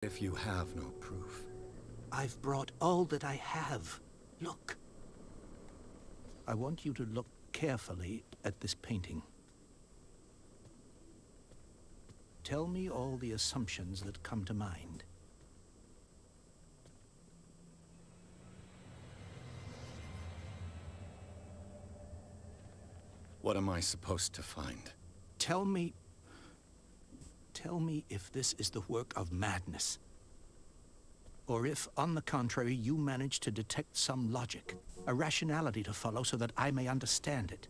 If you have no proof. I've brought all that I have. Look. I want you to look carefully at this painting. Tell me all the assumptions that come to mind. What am I supposed to find? Tell me if this is the work of madness. Or if, on the contrary, you manage to detect some logic, a rationality to follow so that I may understand it.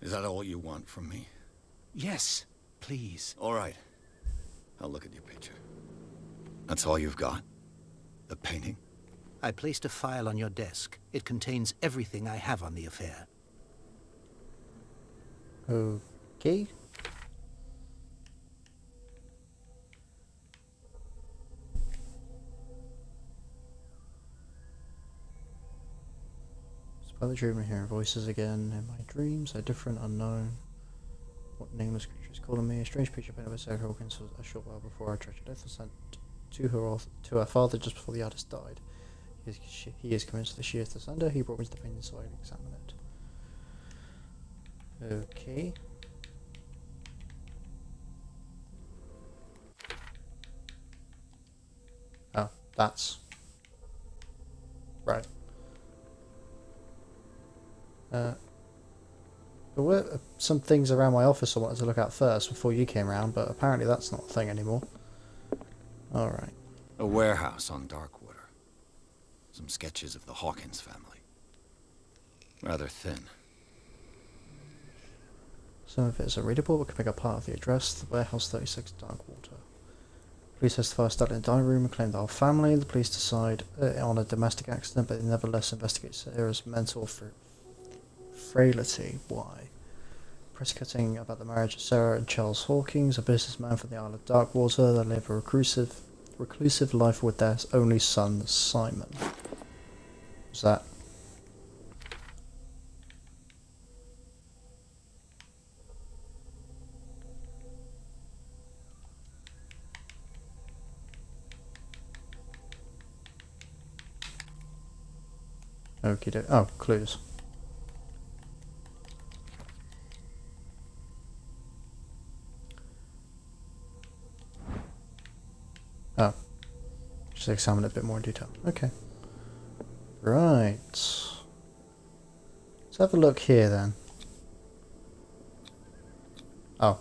Is that all you want from me? Yes, please. All right. I'll look at your picture. That's all you've got? The painting? I placed a file on your desk. It contains everything I have on the affair. Okay. By the dream, I'm hearing voices again in my dreams. They're different, unknown. What nameless creature is calling me? A strange picture painted by Sarah Hawkins a short while before our tragic death was sent to her father just before the artist died. He is convinced that she is the sender. He brought me to the painting so I can examine it. Okay. Oh, that's right. There were some things around my office I wanted to look at first before you came around, but apparently that's not a thing anymore. Alright. A warehouse on Darkwater. Some sketches of the Hawkins family. Rather thin. Some of it is unreadable, but can make up part of the address. The warehouse 36 Darkwater. Police testify stuck in the dining room and claim the whole family. The police decide on a domestic accident, but they nevertheless investigate Sarah's mental frailty. Why? Press cutting about the marriage of Sarah and Charles Hawkins, a businessman from the Isle of Darkwater. They live a reclusive life with their only son, Simon. What's that? Okie doke. Oh, clues. Oh. Just examine it a bit more in detail. Okay. Right. Let's have a look here then. Oh.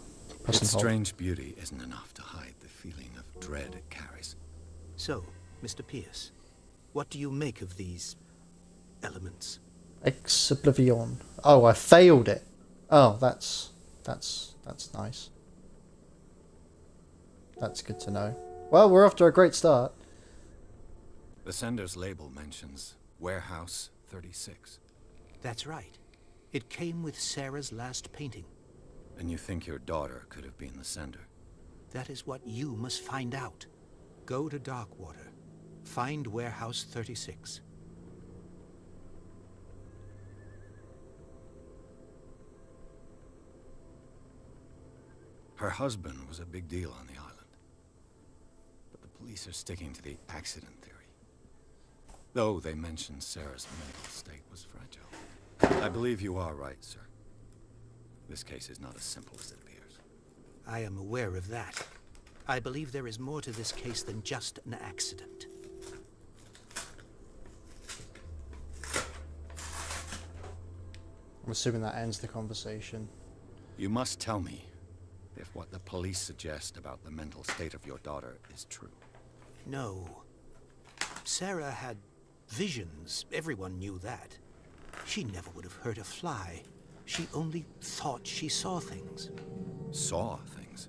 Its strange beauty isn't enough to hide the feeling of dread it carries. So, Mr. Pierce, what do you make of these elements? Ex Oblivion. Oh, I failed it. Oh, that's nice. That's good to know. Well, we're off to a great start. The sender's label mentions Warehouse 36. That's right. It came with Sarah's last painting. And you think your daughter could have been the sender? That is what you must find out. Go to Darkwater. Find Warehouse 36. Her husband was a big deal on the island. But the police are sticking to the accident theory. Though they mentioned Sarah's mental state was fragile. I believe you are right, sir. This case is not as simple as it appears. I am aware of that. I believe there is more to this case than just an accident. I'm assuming that ends the conversation. You must tell me if what the police suggest about the mental state of your daughter is true. No. Sarah had visions. Everyone knew that. She never would have hurt a fly. She only thought she saw things. Saw things?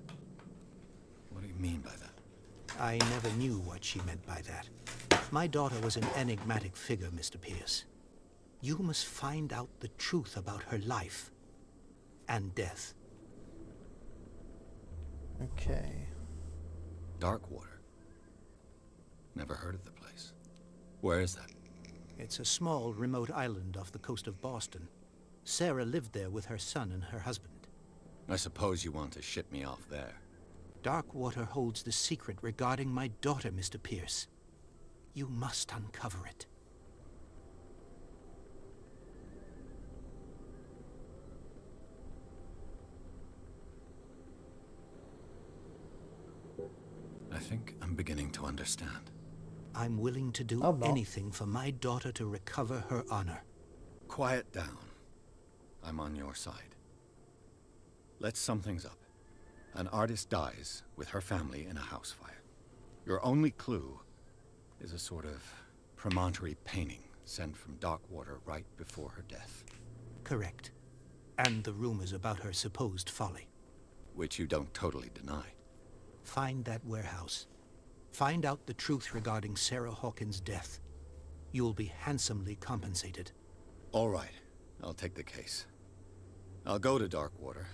What do you mean by that? I never knew what she meant by that. My daughter was an enigmatic figure, Mr. Pierce. You must find out the truth about her life and death. Okay. Darkwater. Never heard of the place. Where is that? It's a small, remote island off the coast of Boston. Sarah lived there with her son and her husband. I suppose you want to ship me off there. Darkwater holds the secret regarding my daughter, Mr. Pierce. You must uncover it. I think I'm beginning to understand. I'm willing to do I'm not. anything for my daughter to recover her honor. Quiet down. I'm on your side. Let's sum things up. An artist dies with her family in a house fire. Your only clue is a sort of promontory painting sent from Darkwater right before her death. Correct. And the rumors about her supposed folly. Which you don't totally deny. Find that warehouse. Find out the truth regarding Sarah Hawkins' death. You'll be handsomely compensated. All right, I'll take the case. I'll go to Darkwater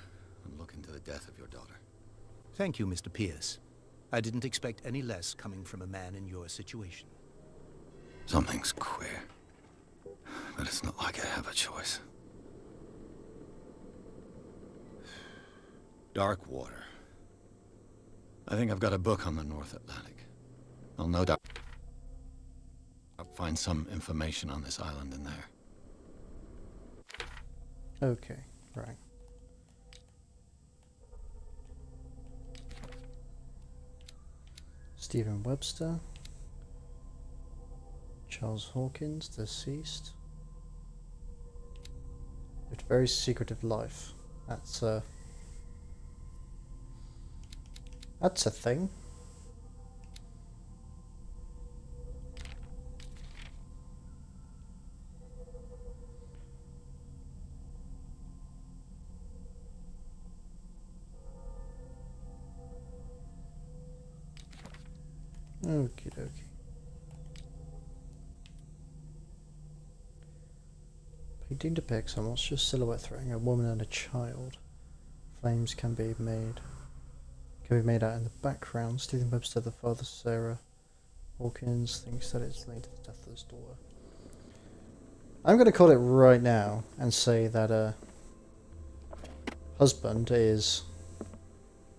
and look into the death of your daughter. Thank you, Mr. Pierce. I didn't expect any less coming from a man in your situation. Something's queer. But it's not like I have a choice. Darkwater. I think I've got a book on the North Atlantic. I'll no doubt find some information on this island in there. Okay, right. Stephen Webster. Charles Hawkins, deceased. Lived a very secretive life. That's a thing. Okie dokie. Painting depicts a monstrous silhouette threatening a woman and a child. Flames can be made out in the background. Stephen Webster, the father of Sarah Hawkins, thinks that it's linked to the death of his daughter. I'm going to call it right now and say that husband is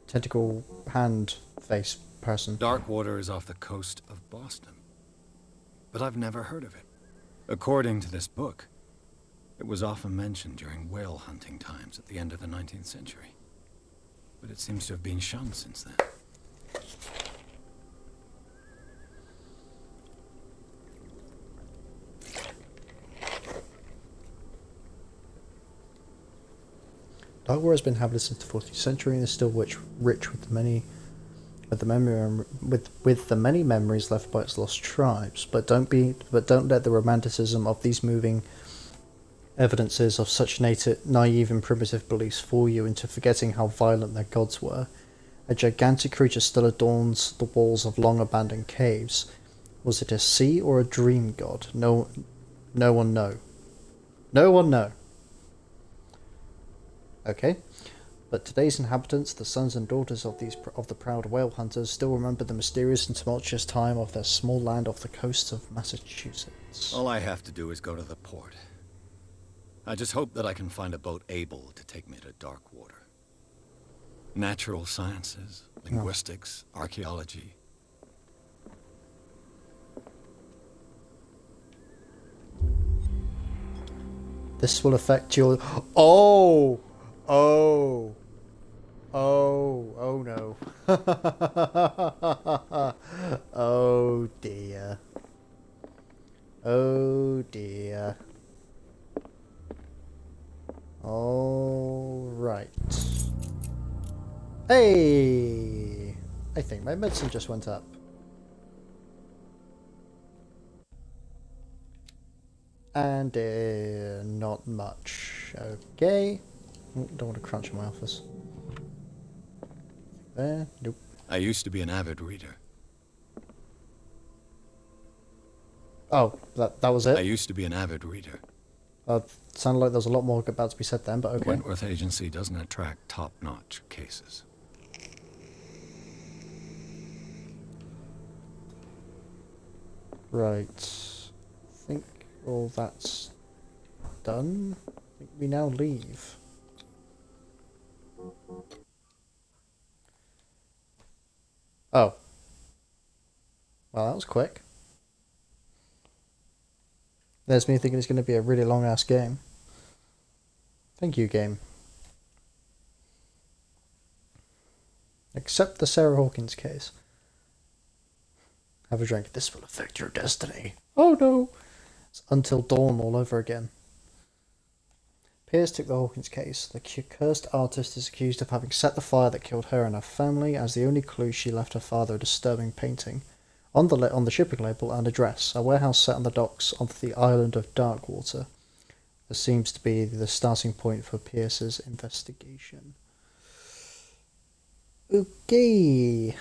tentacle hand face person. Darkwater is off the coast of Boston. But I've never heard of it. According to this book, it was often mentioned during whale hunting times at the end of the 19th century. But it seems to have been shunned since then. Darkwater has been inhabited since the 14th century and is still rich with the many memories left by its lost tribes. But don't let the romanticism of these moving evidences of such naive and primitive beliefs fool you into forgetting how violent their gods were. A gigantic creature still adorns the walls of long-abandoned caves. Was it a sea or a dream god? No one know. No one know. Okay, but today's inhabitants, the sons and daughters of the proud whale hunters, still remember the mysterious and tumultuous time of their small land off the coast of Massachusetts. All I have to do is go to the port. I just hope that I can find a boat able to take me to Darkwater. Natural sciences, linguistics, archaeology. This will affect your... Oh no. Oh dear. Oh dear. All right. Hey! I think my medicine just went up. And not much. Okay. Don't want to crunch in my office. There. Nope. I used to be an avid reader. Oh, that was I it? used to be an avid reader. Sounded like there was a lot more about to be said then, but okay. Wentworth Agency doesn't attract top-notch cases. Right. I think all that's done. I think we now leave. Oh. Well, that was quick. There's me thinking it's going to be a really long-ass game. Thank you, game. Accept the Sarah Hawkins case. Have a drink. This will affect your destiny. Oh no! It's Until Dawn all over again. Pierce took the Hawkins case. The cursed artist is accused of having set the fire that killed her and her family. As the only clue, she left her father a disturbing painting on the shipping label and address, a warehouse set on the docks of the island of Darkwater. This seems to be the starting point for Pierce's investigation. Okay.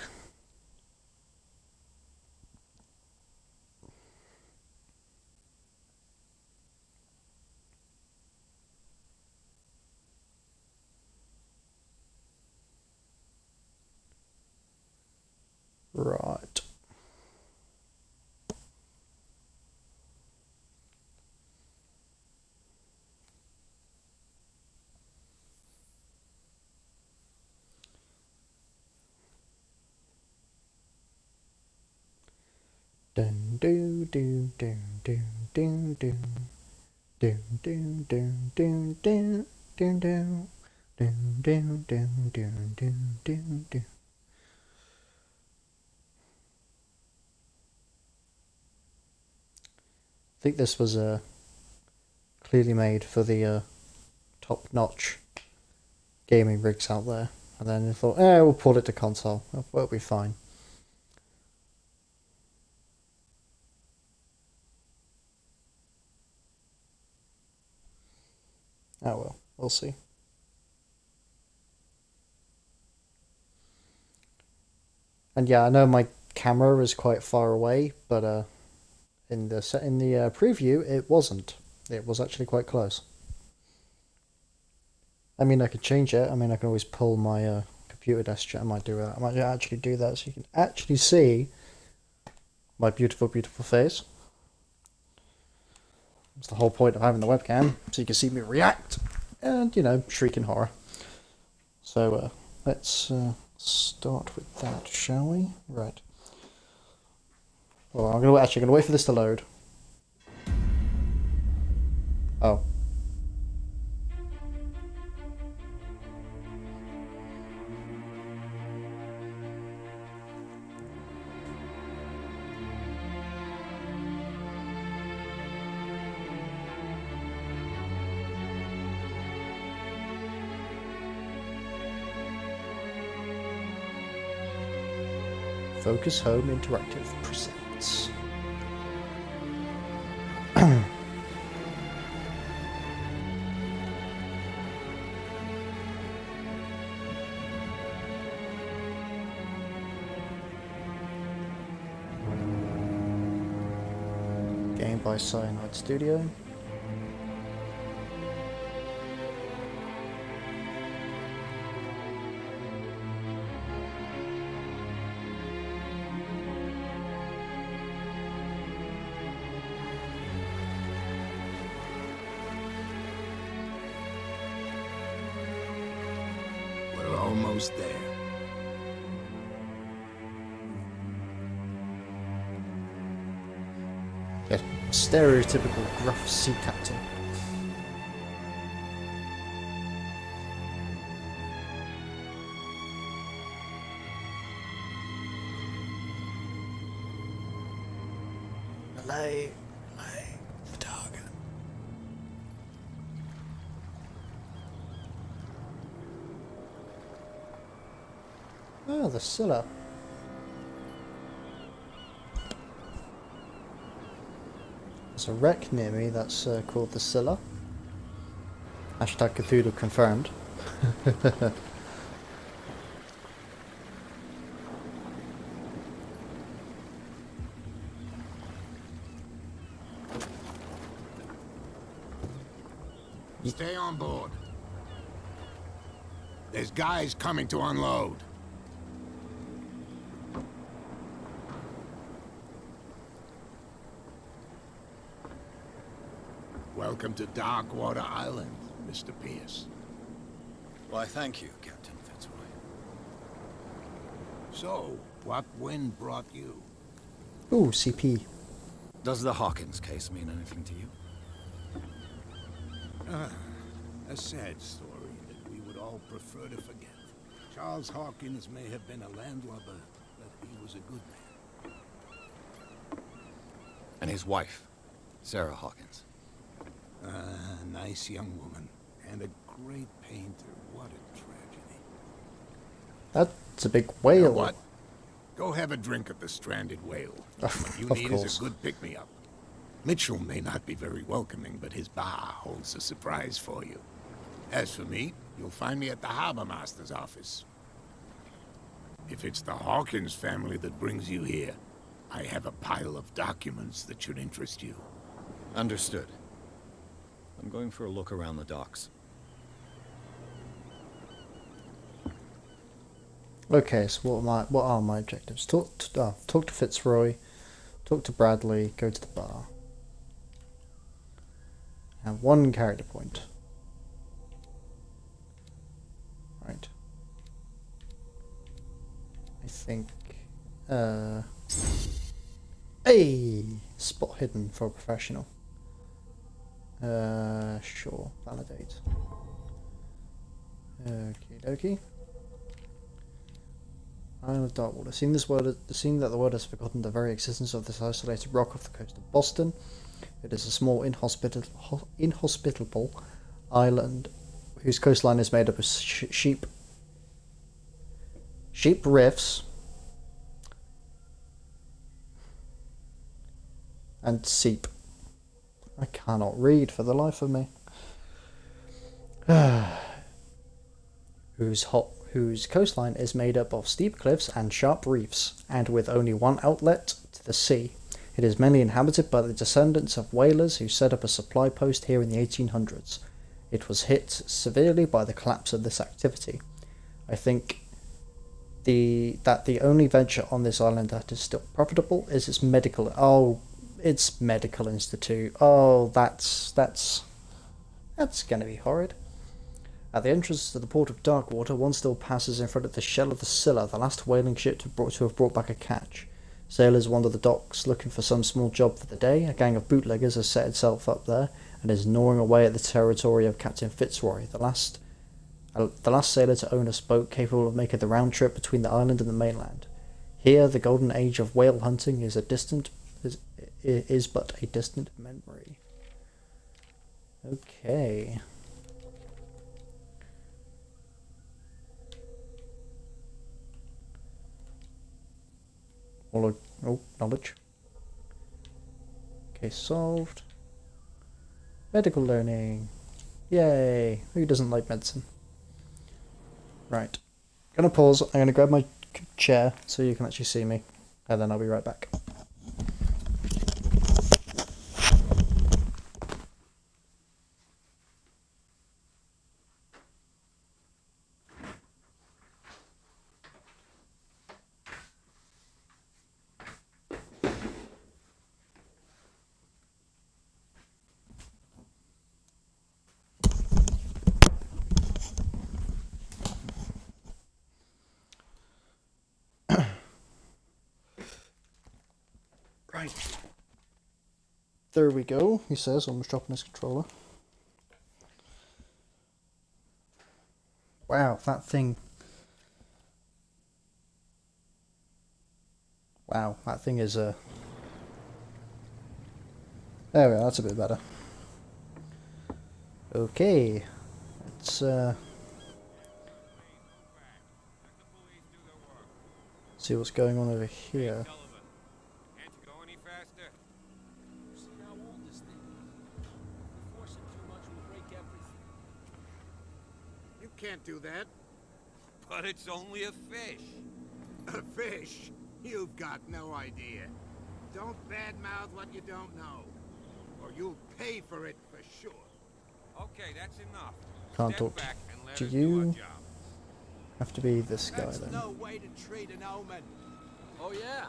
Right. Dun do do do do do do do do do do do do do do do do do do do. I think this was clearly made for the top-notch gaming rigs out there, and then they thought, we'll port it to console. It'll be fine. Oh well, we'll see. And yeah, I know my camera is quite far away, but in the preview it wasn't. It was actually quite close. I mean, I could change it. I mean, I can always pull my computer desktop. I might do that. I might actually do that so you can actually see my beautiful, beautiful face. That's the whole point of having the webcam, so you can see me react and, you know, shriek in horror. So let's start with that, shall we? Right. Well, I'm gonna wait for this to load. Oh. Focus Home Interactive presents. Game by Cyanide Studio. Almost there. Yeah, stereotypical gruff sea captain. Lay the target. Oh, the Scylla. There's a wreck near me that's called the Scylla. Hashtag Cthulhu confirmed. Stay on board. There's guys coming to unload. Welcome to Darkwater Island, Mr. Pierce. Why, thank you, Captain Fitzroy. So, What wind brought you? Ooh, CP. Does the Hawkins case mean anything to you? A sad story that we would all prefer to forget. Charles Hawkins may have been a landlubber, but he was a good man. And his wife, Sarah Hawkins. A nice young woman, and a great painter. What a tragedy. That's a big You whale. know what? Go have a drink at the Stranded Whale. What you Of need course. is a good pick-me-up. Mitchell may not be very welcoming, but his bar holds a surprise for you. As for me, you'll find me at the Harbor Master's office. If it's the Hawkins family that brings you here, I have a pile of documents that should interest you. Understood. I'm going for a look around the docks. Okay, so what are my objectives? Talk to Fitzroy, talk to Bradley, go to the bar. And one character point. Right. I think hey, spot hidden for a professional. Sure, validate. Okie dokie. Island of Darkwater. Seeing that the world has forgotten the very existence of this isolated rock off the coast of Boston, it is a small, inhospitable island whose coastline is made up of sheep reefs and seep. I cannot read for the life of me. Whose coastline is made up of steep cliffs and sharp reefs, and with only one outlet to the sea. It is mainly inhabited by the descendants of whalers who set up a supply post here in the 1800s. It was hit severely by the collapse of this activity. I think that the only venture on this island that is still profitable is its medical institute. Oh, that's gonna be horrid. At the entrance to the port of Darkwater, one still passes in front of the shell of the Scylla, the last whaling ship to have brought back a catch. Sailors wander the docks looking for some small job for the day. A gang of bootleggers has set itself up there and is gnawing away at the territory of Captain Fitzroy, the last sailor to own a boat capable of making the round trip between the island and the mainland. Here, the golden age of whale hunting is but a distant memory. Okay. Knowledge. Okay, solved. Medical learning. Yay! Who doesn't like medicine? Right. Gonna pause. I'm gonna grab my chair so you can actually see me, and then I'll be right back. Right. There we go, he says, almost dropping his controller. Wow, that thing... Wow, that thing is There we go, that's a bit better. Okay, let's see what's going on over here. Can't do that. But it's only a fish. A fish? You've got no idea. Don't badmouth what you don't know, or you'll pay for it for sure. Okay, that's enough. Can't Step talk back and let to us do you. our job. Have to be this guy That's then. no way to treat an omen. Oh yeah?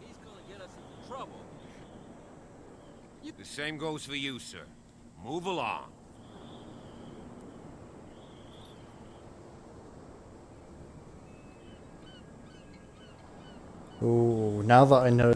He's gonna get us into trouble. The same goes for you, sir. Move along. Oh, now that I know